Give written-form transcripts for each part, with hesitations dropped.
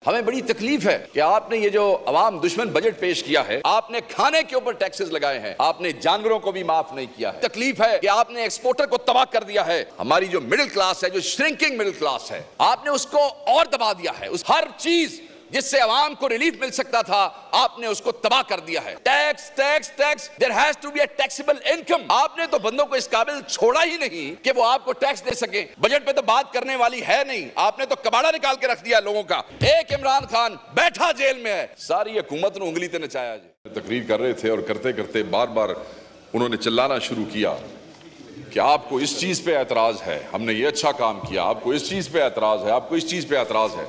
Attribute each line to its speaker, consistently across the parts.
Speaker 1: ہمیں بڑی تکلیف ہے کہ آپ نے یہ جو عوام دشمن بجٹ پیش کیا ہے، آپ نے کھانے کے اوپر ٹیکسز لگائے ہیں، آپ نے جانوروں کو بھی معاف نہیں کیا ہے۔ تکلیف ہے کہ آپ نے ایکسپورٹر کو تباہ کر دیا ہے۔ ہماری جو مڈل کلاس ہے، جو شرنکنگ مڈل کلاس ہے، آپ نے اس کو اور دبا دیا ہے۔ ہر چیز جس سے عوام کو ریلیف مل سکتا تھا، آپ نے اس کو تباہ کر دیا ہے۔ Tax tax tax, there has to be a taxable income۔ آپ نے تو بندوں کو اس قابل چھوڑا ہی نہیں کہ وہ آپ کو ٹیکس دے سکیں۔ بجٹ پہ تو بات کرنے والی ہے نہیں، آپ نے تو کباڑا نکال کے رکھ دیا لوگوں کا۔ ایک عمران خان بیٹھا جیل میں ہے، ساری حکومت نے انگلی تے نچایا جی۔ تقریر کر رہے تھے اور کرتے کرتے بار بار انہوں نے چلانا شروع کیا کہ آپ کو اس چیز پہ اعتراض ہے، ہم نے یہ اچھا کام کیا، آپ کو اس چیز پہ اعتراض ہے، آپ کو اس چیز پہ اعتراض ہے۔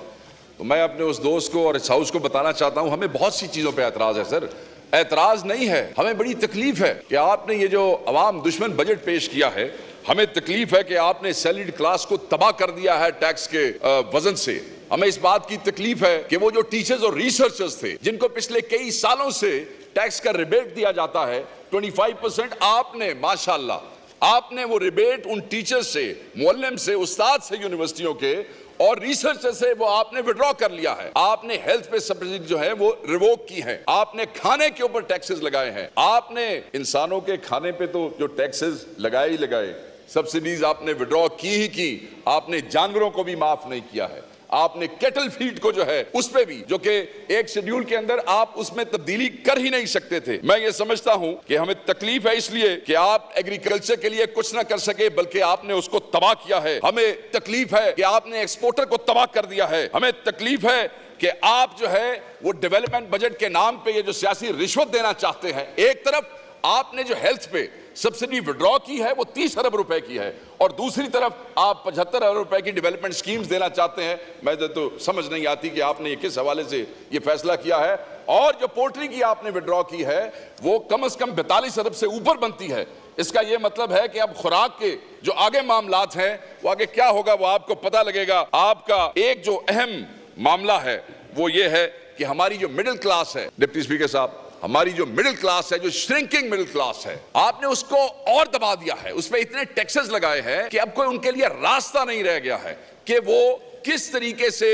Speaker 1: تو میں اپنے اس دوست کو اور اس ہاؤس کو بتانا چاہتا ہوں، ہمیں بہت سی چیزوں پہ اعتراض ہے سر، اعتراض نہیں ہے، ہمیں بڑی تکلیف ہے کہ آپ نے یہ جو عوام دشمن بجٹ پیش کیا ہے، ہمیں تکلیف ہے کہ آپ نے سیلریڈ کلاس کو تباہ کر دیا ہے ٹیکس کے وزن سے۔ ہمیں اس بات کی تکلیف ہے کہ وہ جو ٹیچرز اور ریسرچرز تھے جن کو پچھلے کئی سالوں سے ٹیکس کا ریبیٹ دیا جاتا ہے 25%، آپ نے ماشاءاللہ آپ نے وہ ریبیٹ ان ٹیچر سے، معلم سے، استاد سے یونیورسٹیوں کے اور ریسرچر سے وہ آپ نے وڈرا کر لیا ہے۔ آپ نے ہیلتھ پہ سبسڈی جو ہے وہ ریووک کی ہے۔ آپ نے کھانے کے اوپر ٹیکسز لگائے ہیں۔ آپ نے انسانوں کے کھانے پہ تو جو ٹیکسز لگائے ہی لگائے، سبسڈیز آپ نے وڈرا کی ہی کی، آپ نے جانوروں کو بھی معاف نہیں کیا ہے۔ آپ نے کیٹل فیڈ کو جو ہے اس پہ بھی، جو کہ ایک شیڈیول کے اندر آپ اس میں تبدیلی کر ہی نہیں سکتے تھے۔ میں یہ سمجھتا ہوں کہ ہمیں تکلیف ہے اس لیے کہ آپ ایگریکلچر کے لیے کچھ نہ کر سکے بلکہ آپ نے اس کو تباہ کیا ہے۔ ہمیں تکلیف ہے کہ آپ نے ایکسپورٹر کو تباہ کر دیا ہے۔ ہمیں تکلیف ہے کہ آپ جو ہے وہ ڈیولپمنٹ بجٹ کے نام پہ یہ جو سیاسی رشوت دینا چاہتے ہیں۔ ایک طرف آپ نے جو ہیلتھ پہ سبسڈی وڈرا کی ہے وہ 30 ارب روپے کی ہے، اور دوسری طرف آپ 75 ارب روپے کی ڈیولپمنٹ سکیمز دینا چاہتے ہیں۔ میں تو سمجھ نہیں آتی کہ آپ نے کس حوالے سے یہ فیصلہ کیا ہے۔ اور جو پولٹری کی آپ نے وڈرا کی ہے وہ کم از کم 42 ارب سے اوپر بنتی ہے۔ اس کا یہ مطلب ہے کہ اب خوراک کے جو آگے معاملات ہیں وہ آگے کیا ہوگا وہ آپ کو پتہ لگے گا۔ آپ کا ایک جو اہم معاملہ ہے وہ یہ ہے کہ ہماری جو مڈل کلاس ہے، ڈپٹی اسپیکر صاحب، ہماری جو مڈل کلاس ہے، جو شرنکنگ مڈل کلاس ہے، آپ نے اس کو اور دبا دیا ہے۔ اس پہ اتنے ٹیکسز لگائے ہیں کہ اب کوئی ان کے لیے راستہ نہیں رہ گیا ہے کہ وہ کس طریقے سے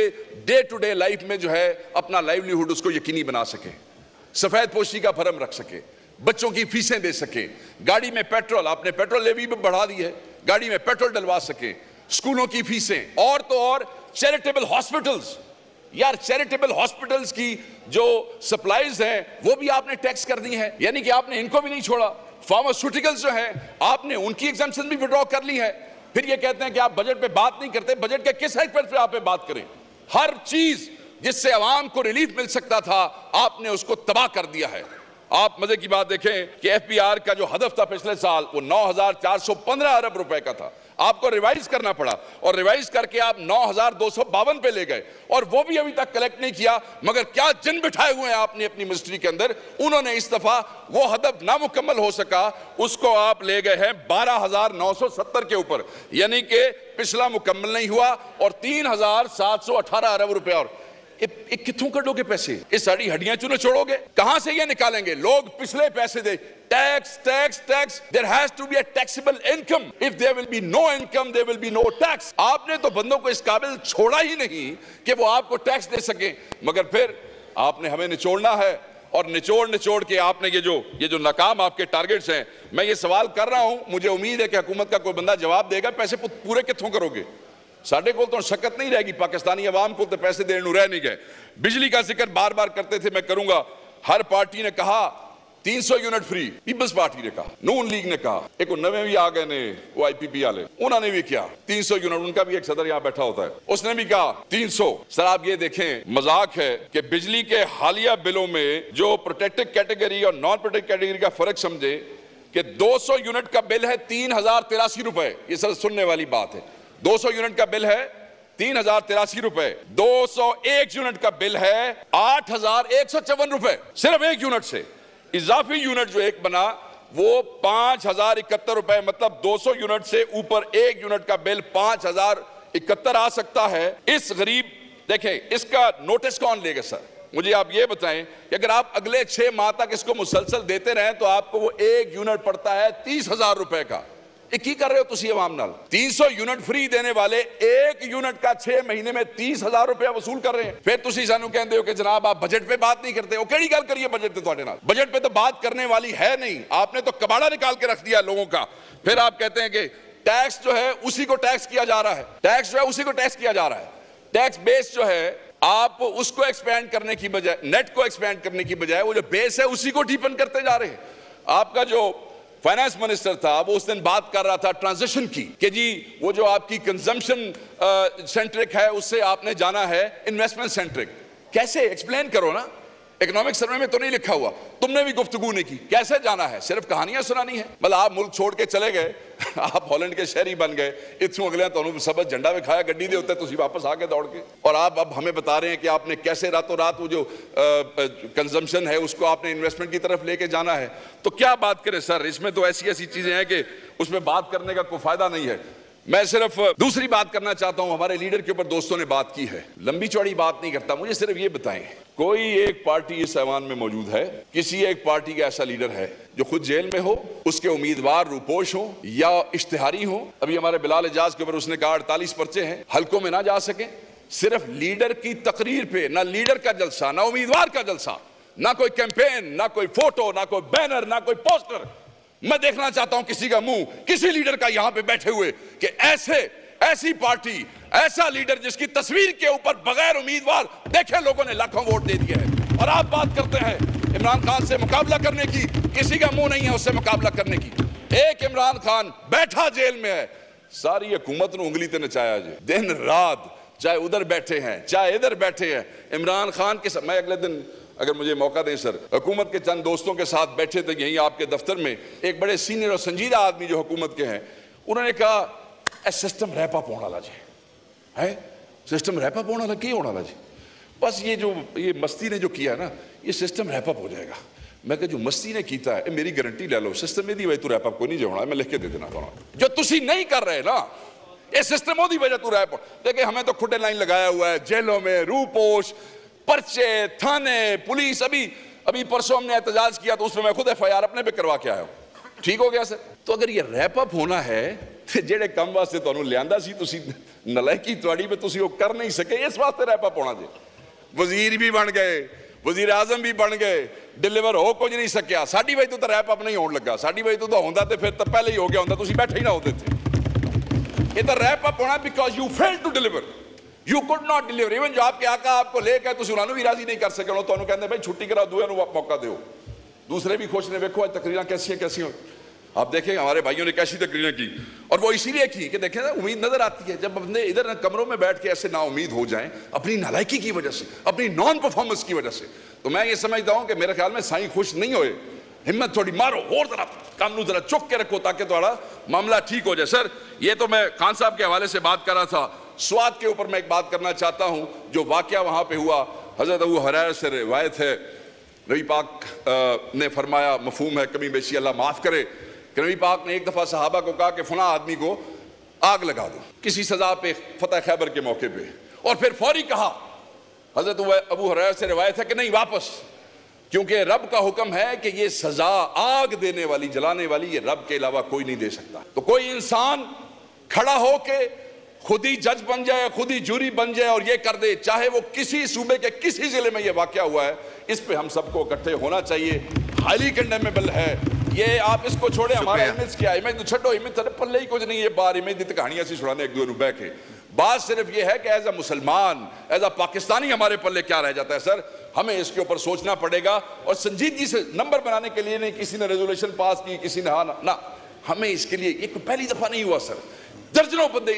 Speaker 1: ڈے ٹو ڈے لائف میں جو ہے اپنا لائیولیہوڈ اس کو یقینی بنا سکے، سفید پوشی کا بھرم رکھ سکے، بچوں کی فیسیں دے سکیں، گاڑی میں پیٹرول، آپ نے پیٹرول لیوی بھی بڑھا دی ہے، گاڑی میں پیٹرول ڈلوا سکیں، اسکولوں کی فیسیں، اور تو اور چیریٹیبل ہاسپٹلز، یار چیریٹیبل ہاسپٹلز کی جو سپلائیز ہیں وہ بھی آپ نے ٹیکس کر دی ہیں، یعنی کہ آپ نے ان کو بھی نہیں چھوڑا۔ فارماسیوٹیکلز جو ہیں آپ نے ان کی ایگزمپشن بھی وڈرا کر لی ہے۔ پھر یہ کہتے ہیں کہ آپ بجٹ پہ بات نہیں کرتے، بجٹ کے کس ایسپیکٹ پہ آپ بات کریں؟ ہر چیز جس سے عوام کو ریلیف مل سکتا تھا آپ نے اس کو تباہ کر دیا ہے۔ آپ مزے کی بات دیکھیں کہ ایف پی آر کا جو ہدف تھا پچھلے سال وہ 9,415 ارب روپے کا تھا، آپ کو ریوائز کرنا پڑا، اور ریوائز کر کے آپ 9,252 پہ لے گئے، اور وہ بھی ابھی تک کلیکٹ نہیں کیا۔ مگر کیا جن بٹھائے ہوئے ہیں آپ نے اپنی منسٹری کے اندر، انہوں نے اس دفعہ وہ ہدف نامکمل ہو سکا اس کو آپ لے گئے ہیں 12,970 کے اوپر، یعنی کہ پچھلا مکمل نہیں ہوا، اور 3,718 ارب روپے۔ اور کتوں کر لو گے پیسے؟ اس ساری ہڈیاں چونو چھوڑو گے؟ کہاں سے یہ نکالیں گے؟ لوگ پچھلے پیسے دے، tax tax tax, there has to be a taxable income. If there will be no income, there will be no tax. آپ نے تو بندوں کو اس قابل چھوڑا ہی نہیں کہ وہ آپ کو ٹیکس دے سکیں، مگر پھر آپ نے ہمیں نچوڑنا ہے، اور نچوڑ کے آپ نے یہ جو ناکام آپ کے ٹارگٹس ہیں۔ میں یہ سوال کر رہا ہوں، مجھے امید ہے کہ حکومت کا کوئی بندہ جواب دے گا، پیسے پورے کتوں کرو گے؟ ساڑھے کو تو شکت نہیں رہے گی، پاکستانی عوام کو تو پیسے دینے رہ نہیں گئے۔ بجلی کا ذکر بار بار کرتے تھے، میں کروں گا۔ ہر پارٹی نے کہا 300 یونٹ فری، پیپلز پارٹی نے کہا، نون لیگ نے کہا، ایک نویں بھی آ گئے نے وہ آئی پی پی والے، انہوں نے بھی کیا 300 یونٹ، ان کا بھی ایک صدر یہاں بیٹھا ہوتا ہے، اس نے بھی کہا 300۔ سر آپ یہ دیکھیں، مذاق ہے کہ بجلی کے حالیہ بلوں میں جو پروٹیکٹڈ کیٹیگری اور نان پروٹیکٹڈ کیٹیگری کا فرق سمجھے کہ 200 یونٹ کا بل ہے 3,083 روپے، یہ سر سننے والی بات ہے۔ 200 یونٹ کا بل ہے 3,083 روپے، 201 یونٹ کا بل ہے 8,154 روپے، صرف ایک یونٹ سے۔ اضافی یونٹ جو ایک بنا وہ 5,071 روپے، مطلب 200 یونٹ سے اوپر ایک یونٹ کا بل 5,071 آ سکتا ہے۔ اس غریب، دیکھیں اس کا نوٹس کون لے گا سر؟ مجھے آپ یہ بتائیں کہ اگر آپ اگلے 6 ماہ تک اس کو مسلسل دیتے رہیں تو آپ کو وہ ایک یونٹ پڑتا ہے 30,000 روپے کا، ایک کی کر رہے ہو تسی عوام نال 300 یونٹ فری دینے والے 1 یونٹ کا 6 مہینے میں 30,000 روپیہ وصول کر رہے ہیں. پھر تسی سانو کہندے ہو کہ جناب آپ بجٹ پہ بات نہیں کرتے. وہ کیڑی گل کریے بجٹ تے تواڈے نال؟ بجٹ پہ تو بات کرنے والی ہے نہیں. آپ نے تو کباڑا نکال کے رکھ دیا لوگوں کا. پھر آپ کہتے ہیں کہ ٹیکس جو ہے اسی کو ٹیکس کیا جا رہا ہے. ٹیکس جو ہے اسی کو ٹیکس کیا جا رہا ہے. ٹیکس بیس جو ہے آپ اس کو ایکسپینڈ کرنے کی بجائے, نیٹ کو ایکسپینڈ کرنے کی بجائے, وہ جو بیس ہے اسی کو ڈیپن کرتے جا رہے ہیں. آپ کا جو فائنانس منسٹر تھا وہ اس دن بات کر رہا تھا ٹرانزیشن کی کہ جی وہ جو آپ کی کنزمپشن سینٹرک ہے اس سے آپ نے جانا ہے انویسٹمنٹ سینٹرک. کیسے ایکسپلین کرو نا. اکنامک سروے میں تو نہیں لکھا ہوا, تم نے بھی گفتگو نہیں کی. کیسے جانا ہے؟ صرف کہانیاں سنانی ہے. مطلب آپ ملک چھوڑ کے چلے گئے, آپ ہالینڈ کے شہری بن گئے, اتھوں اگلے تو سبز جھنڈا میں کھایا گڈی دے ہوتے تسی واپس آ کے دوڑ کے, اور آپ اب ہمیں بتا رہے ہیں کہ آپ نے کیسے راتوں رات وہ جو کنزمپشن ہے اس کو آپ نے انویسٹمنٹ کی طرف لے کے جانا ہے. تو کیا بات کریں سر, اس میں تو ایسی ایسی چیزیں ہیں کہ اس میں بات کرنے کا کوئی فائدہ نہیں ہے. میں صرف دوسری بات کرنا چاہتا ہوں. ہمارے لیڈر کے اوپر دوستوں نے بات کی ہے, لمبی چوڑی بات نہیں کرتا. مجھے صرف یہ بتائیں, کوئی ایک پارٹی اس ایوان میں موجود ہے, کسی ایک پارٹی کا ایسا لیڈر ہے جو خود جیل میں ہو, اس کے امیدوار روپوش ہوں یا اشتہاری ہوں؟ ابھی ہمارے بلال اعجاز کے اوپر اس نے کہا 48 پرچے ہیں, حلقوں میں نہ جا سکیں. صرف لیڈر کی تقریر پہ نہ لیڈر کا جلسہ, نہ امیدوار کا جلسہ, نہ کوئی کیمپین, نہ کوئی فوٹو, نہ کوئی بینر, نہ کوئی پوسٹر. میں دیکھنا چاہتا ہوں کسی کا منہ, کسی لیڈر کا یہاں پہ بیٹھے ہوئے کہ ایسی پارٹی, ایسا لیڈر جس کی تصویر کے اوپر بغیر امیدوار دیکھیں لوگوں نے لاکھوں ووٹ دے دیے ہیں, اور آپ بات کرتے ہیں عمران خان سے مقابلہ کرنے کی. کسی کا منہ نہیں ہے اس سے مقابلہ کرنے کی. ایک عمران خان بیٹھا جیل میں ہے, ساری حکومت نے انگلی تے نچایا جی دن رات, چاہے ادھر بیٹھے ہیں چاہے ادھر بیٹھے ہیں. عمران خان کے ساتھ میں اگلے دن, اگر مجھے موقع دیں سر, حکومت کے چند دوستوں کے ساتھ بیٹھے تھے یہیں آپ کے دفتر میں. ایک بڑے سینئر اور سنجیدہ آدمی جو حکومت کے ہیں, انہوں نے کہا اے سسٹم ریپ اپ ہونا جی ہے, سسٹم ریپ اپ ہونا کی ہونا جی, بس یہ مستی نے جو کیا نا یہ سسٹم ریپ اپ ہو جائے گا. میں کہ جو مستی نے کیتا ہے میری گارنٹی لے لو, سسٹم میں دی وجہ تو ریپ اپ کو نہیں جو ہونا, میں لکھ کے دے دینا تھا. جو تسی نہیں کر رہے نا یہ سسٹم ہو دی وجہ تو ریپ اپ. دیکھیں ہمیں تو کھٹے لائن لگایا ہوا ہے جیلوں میں, روپوش, پرچے, تھانے, پولیس. ابھی پرسوں ہم نے احتجاج کیا تو اس میں خود FIR اپنے پہ کروا کے آیا ہوں. ٹھیک ہو گیا سر. تو اگر یہ ریپ اپ ہونا ہے جڑے کم واسطے تانوں لیاندا سی تسی نلائکی تواڈی پہ تسی وہ کر نہیں سکے, اس واسطے ریپ اپ ہونا جی. وزیر بھی بن گئے, وزیر اعظم بھی بن گئے, ڈیلیور ہو کچھ نہیں سکیا. ساڈی وجہ تو ریپ اپ نہیں ہون لگا, ساڈی وجہ تو ہوندا تے پھر تو پہلے ہی ہو گیا ہوندا, تسی بیٹھے ہی نہ ہوتے تھے. یہ تو ریپ اپ ہونا because you fail to deliver, you could not deliver. Even جو آپ کے آقا آپ کو لے گئے تسی انہوں بھی راضی نہیں کر سکے. انہوں تو کہندے بھائی چھٹی کرا دوے نو موقع دیو, دوسرے بھی خوش نے. دیکھو تقریراں کیسی ہوں, آپ دیکھیں ہمارے بھائیوں نے کیسی تقریریں کی, اور وہ اسی لیے کی کہ دیکھیں نا امید نظر آتی ہے. جب اپنے ادھر کمروں میں بیٹھ کے ایسے نا امید ہو جائیں اپنی نالائکی کی وجہ سے, اپنی نان پرفارمنس کی وجہ سے, تو میں یہ سمجھتا ہوں کہ میرے خیال میں سائیں خوش نہیں ہوئے. ہمت تھوڑی مارو اور ذرا کام نو ذرا چک کے رکھو تاکہ تھوڑا معاملہ ٹھیک ہو جائے. سر یہ تو میں خان صاحب کے حوالے سے بات کر رہا تھا. سوات کے اوپر میں ایک بات کرنا چاہتا ہوں. جو واقعہ وہاں پہ ہوا, حضرت ابو ہریرہ سے روایت ہے, نبی پاک نے فرمایا, مفہوم ہے کمی بیشی اللہ معاف کرے, کہ نبی پاک نے ایک دفعہ صحابہ کو کہا کہ فلاں آدمی کو آگ لگا دو کسی سزا پہ فتح خیبر کے موقع پہ, اور پھر فوری کہا, حضرت ابو ہریرہ سے روایت ہے کہ نہیں واپس, کیونکہ رب کا حکم ہے کہ یہ سزا آگ دینے والی, جلانے والی, یہ رب کے علاوہ کوئی نہیں دے سکتا. تو کوئی انسان کھڑا ہو کے خود ہی جج بن جائے, خود ہی جوری بن جائے اور یہ کر دے, چاہے وہ کسی صوبے کے کسی ضلع میں یہ واقعہ ہوا ہے, اس پہ ہم سب کو اکٹھے ہونا چاہیے. ہائیلی کنڈیمیبل ہے یہ. آپ اس کو چھوڑیں, ہمارا امیج کیا ہے, امیج تو چھٹو, امیج تو پلے ہی کچھ نہیں ہے. بار امیج دی کہانیاں سی چھڑانے ایک دو روپے کے. بات صرف یہ ہے کہ ایز اے مسلمان, ایز اے پاکستانی ہمارے پلے کیا رہ جاتا ہے. سر ہمیں اس کے اوپر سوچنا پڑے گا, اور سنجیدگی سے نمبر بنانے کے لیے نہیں. کسی نے ریزولوشن پاس کی, کسی نے نہ, ہمیں اس کے لیے ایک پہلی دفعہ نہیں ہوا سر. درجنوں بندے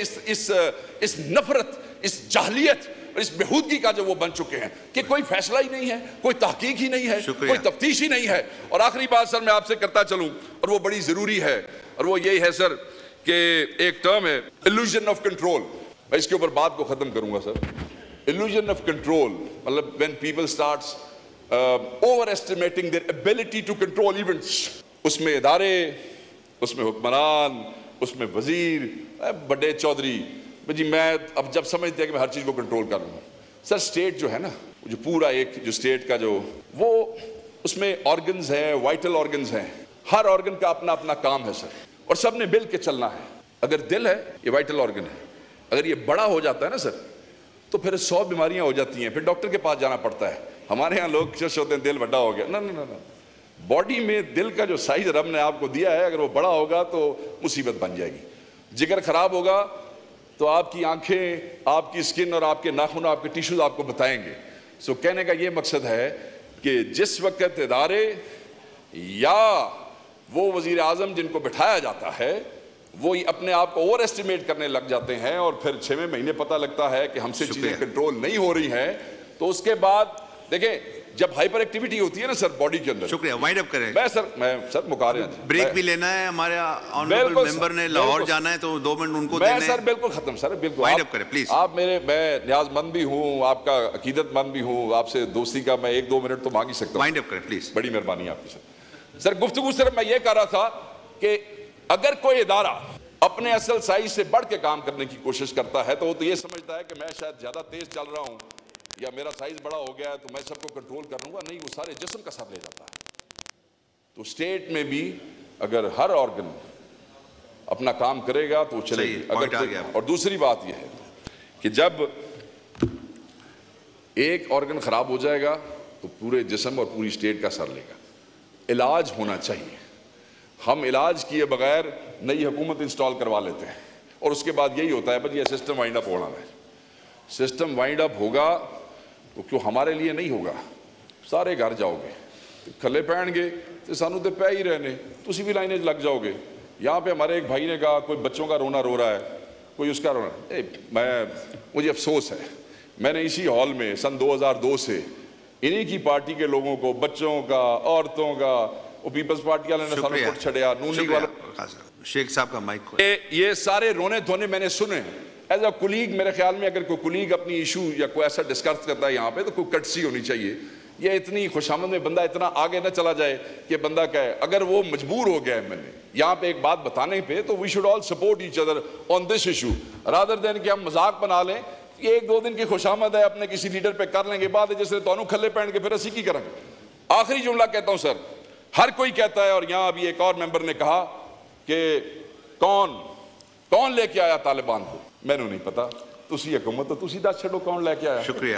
Speaker 1: اس نفرت, اس جاہلیت, اس بہودگی کا جو وہ بن چکے ہیں کہ کوئی فیصلہ ہی نہیں ہے, کوئی تحقیق ہی نہیں ہے, کوئی تفتیش ہی نہیں ہے. اور آخری بات سر میں آپ سے کرتا چلوں, اور وہ بڑی ضروری ہے, اور وہ یہی ہے سر کہ ایک ٹرم ہے illusion of control. میں اس کے اوپر بات کو ختم کروں گا سر. illusion of control مطلب when people starts overestimating their ability to control events. اس میں ادارے, اس میں حکمران, اس میں وزیر, بڑے چودھری, جی میں اب جب سمجھتے ہیں کہ میں ہر چیز کو کنٹرول کر رہا ہوں. سر سٹیٹ جو ہے نا, جو پورا ایک جو سٹیٹ کا جو وہ اس میں آرگنز ہیں, وائٹل آرگنز ہیں, ہر آرگن کا اپنا اپنا کام ہے سر. اور سب نے مل کے چلنا ہے. اگر دل ہے یہ وائٹل آرگن ہے, اگر یہ بڑا ہو جاتا ہے نا سر تو پھر 100 بیماریاں ہو جاتی ہیں, پھر ڈاکٹر کے پاس جانا پڑتا ہے. ہمارے ہاں لوگ خوش ہوتے ہیں دل بڑا ہو گیا. نہ, باڈی میں دل کا جو سائز رب نے آپ کو دیا ہے اگر وہ بڑا ہوگا تو مصیبت بن جائے گی. جگر خراب ہوگا تو آپ کی آنکھیں, آپ کی اسکن اور آپ کے ناخن, آپ کے ٹیشوز آپ کو بتائیں گے. سو کہنے کا یہ مقصد ہے کہ جس وقت ادارے یا وہ وزیر اعظم جن کو بٹھایا جاتا ہے وہ اپنے آپ کو اوور ایسٹیمیٹ کرنے لگ جاتے ہیں اور پھر 6ویں مہینے پتہ لگتا ہے کہ ہم سے چیزیں کنٹرول نہیں ہو رہی ہیں, تو اس کے بعد دیکھیں جب ہائپر ایکٹیویٹی ہوتی ہے نا سر باڈی کے اندر.
Speaker 2: شکریہ, وائنڈ اپ کریں.
Speaker 1: میں سر مکا رہے ہیں,
Speaker 2: بریک بھی لینا ہے, ہمارے آنریبل ممبر نے لاہور جانا ہے تو 2 منٹ ان کو دینے ہیں.
Speaker 1: میں سر بالکل ختم سر, بالکل
Speaker 2: وائنڈ اپ کریں پلیز.
Speaker 1: آپ میں نیاز مند بھی ہوں, آپ کا عقیدت مند بھی ہوں, آپ سے دوستی کا میں 1-2 منٹ تو مانگ ہی سکتا ہوں.
Speaker 2: وائنڈ اپ کریں پلیز.
Speaker 1: بڑی مہربانی آپ کی سر. سر گفتگو صرف میں یہ کہہ رہا تھا کہ اگر کوئی ادارہ اپنے اصل سائز سے بڑھ کے کام کرنے کی کوشش کرتا ہے تو وہ تو یہ سمجھتا ہے کہ میں شاید زیادہ تیز چل رہا ہوں یا میرا سائز بڑا ہو گیا ہے تو میں سب کو کنٹرول کر لوں گا. نہیں, وہ سارے جسم کا ساتھ لے جاتا ہے. تو اسٹیٹ میں بھی اگر ہر آرگن اپنا کام کرے گا تو چلے گی. اور دوسری بات یہ ہے کہ جب ایک آرگن خراب ہو جائے گا تو پورے جسم اور پوری اسٹیٹ کا سر لے گا. علاج ہونا چاہیے. ہم علاج کیے بغیر نئی حکومت انسٹال کروا لیتے ہیں اور اس کے بعد یہی ہوتا ہے بس یہ سسٹم وائنڈ اپ ہونا ہے. سسٹم وائنڈ اپ ہوگا تو کیوں ہمارے لیے نہیں ہوگا. سارے گھر جاؤ گے کھلے پہن گے تو سانو تو پہ ہی رہنے, تسی بھی لائنیں لگ جاؤ گے. یہاں پہ ہمارے ایک بھائی نے کہا کوئی بچوں کا رونا رو رہا ہے, کوئی اس کا رونا. مجھے افسوس ہے, میں نے اسی ہال میں سن 2002 سے انہی کی پارٹی کے لوگوں کو, بچوں کا, عورتوں کا, وہ پیپلز پارٹی والے نے سانو پٹ چھڑیا, نون لیگ والا.
Speaker 2: شیخ صاحب کا مائک کو.
Speaker 1: یہ سارے رونے دھونے میں نے سنے. ایز اے کولیگ میرے خیال میں اگر کوئی کولیگ اپنی ایشو یا کوئی ایسا ڈسکس کرتا ہے یہاں پہ تو کوئی کٹسی ہونی چاہیے. یہ اتنی خوشامد میں بندہ اتنا آگے نہ چلا جائے کہ بندہ کہے اگر وہ مجبور ہو گیا ہے میں نے یہاں پہ ایک بات بتانے پہ تو we should all support each other on this issue rather than کہ ہم مذاق بنا لیں. یہ 1-2 دن کی خوشامد ہے اپنے کسی لیڈر پہ کر لیں گے, بعد جس نے تو کھلے پہن کے پھر اسی کی کریں گے. آخری جملہ کہتا ہوں سر, ہر کوئی کہتا ہے اور یہاں ابھی ایک اور ممبر نے کہا کہ کون لے کے آیا طالبان کو. میں نے نہیں پتا, تسی حکومت تو تسی دس چھڑو کون لے کے آیا.
Speaker 2: شکریہ.